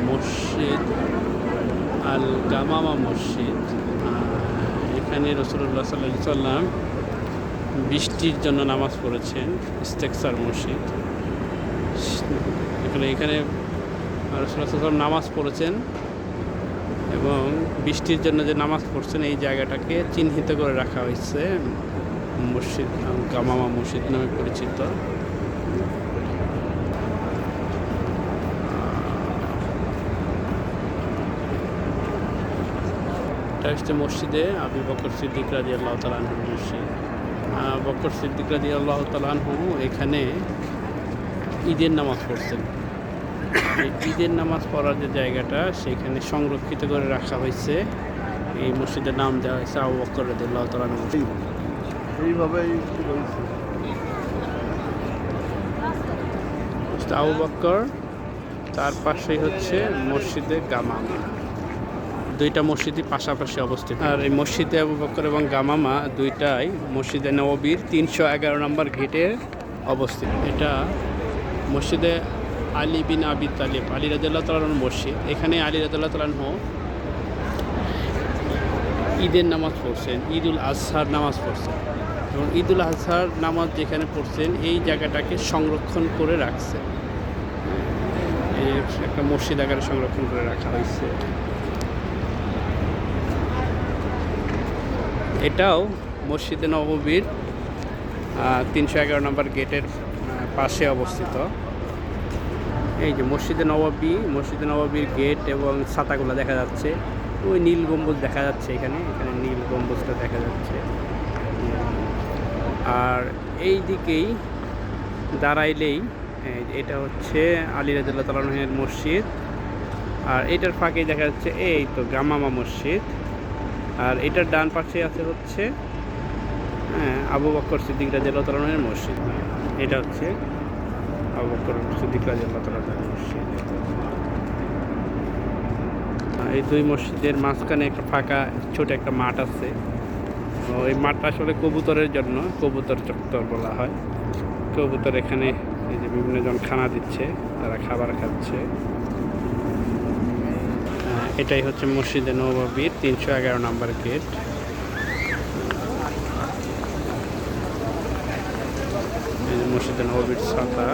মসজিদ আল গামামা মসজিদ। এখানে রাসূলুল্লাহ সাল্লাল্লাহু আলাইহি ওয়াসাল্লাম বৃষ্টির জন্য নামাজ পড়েছেন। ইস্তেকসার মসজিদ, এখানে রাসূলুল্লাহ সাল্লাল্লাহু আলাইহি ওয়াসাল্লাম নামাজ পড়েছেন এবং বৃষ্টির জন্য যে নামাজ পড়ছেন এই জায়গাটাকে চিহ্নিত করে রাখা হয়েছে। মসজিদ গামামা মসজিদ নামে পরিচিত। এটা হচ্ছে মসজিদে আবু বকর সিদ্দিক রাদিয়াল্লাহু তাআলা আনহুর মসজিদ। বকর সিদ্দিক রাদিয়াল্লাহু তাআলা আনহু এখানে ঈদের নামাজ পড়ছেন। এই ঈদের নামাজ পড়ার যে জায়গাটা সেখানে সংরক্ষিত করে রাখা হয়েছে। এই মসজিদের নাম দেওয়া হয়েছে আবু বকর রাদিয়াল্লাহু তাআলা আনহু মসজিদ। এইভাবেই আবু বকর, তার পাশেই হচ্ছে মসজিদে গামামা। দুইটা মসজিদই পাশাপাশি অবস্থিত। আর এই মসজিদে আবু বকর এবং গামামা দুইটাই মসজিদে নববীর 311 নম্বর গেটে অবস্থিত। এটা মসজিদে আলী বিন আবি তালিব, আলী রাদিয়াল্লাহু তাআলা আনহুর মসজিদ। এখানে আলী রাদিয়াল্লাহু তাআলা আনহু ঈদের নামাজ পড়ছেন, ঈদুল আজহার নামাজ পড়ছেন এবং ঈদুল আজহার নামাজ যেখানে পড়ছেন এই জায়গাটাকে সংরক্ষণ করে রাখছে। এই একটা মসজিদ আকারে সংরক্ষণ করে রাখা হয়েছে। এটাও মসজিদে নববীর 311 নম্বর গেটের পাশে অবস্থিত। এই যে মসজিদে নববীর গেট এবং ছাতাগুলো দেখা যাচ্ছে। ওই নীল গম্বুজ দেখা যাচ্ছে, এখানে নীল গম্বুজটা দেখা যাচ্ছে। আর এই দিকেই দাঁড়াইলেই এটা হচ্ছে আলী রাদিয়াল্লাহু তাআলা আনহুর মসজিদ। আর এটার ফাঁকেই দেখা যাচ্ছে এই তো গামামা মসজিদ। আর এটার ডান পাশে আছে হচ্ছে আবু বকর সিদ্দিক রাদিয়াল্লাহু তাআলা আনহুর মসজিদ। এটা হচ্ছে আবু বকর সিদ্দিক রাদিয়াল্লাহু তাআলা আনহুর মসজিদ। এই দুই মসজিদের মাঝখানে একটা ফাঁকা ছোট একটা মাঠ আছে। ওই মাঠটা আসলে কবুতরের জন্য, কবুতর চত্বর বলা হয়। কবুতর এখানে এই যে বিভিন্ন জন খানা দিচ্ছে, তারা খাবার খাচ্ছে। এটাই হচ্ছে মসজিদে নববীর 311 নম্বর গেট। এই যে মসজিদে নববীর ছাতা।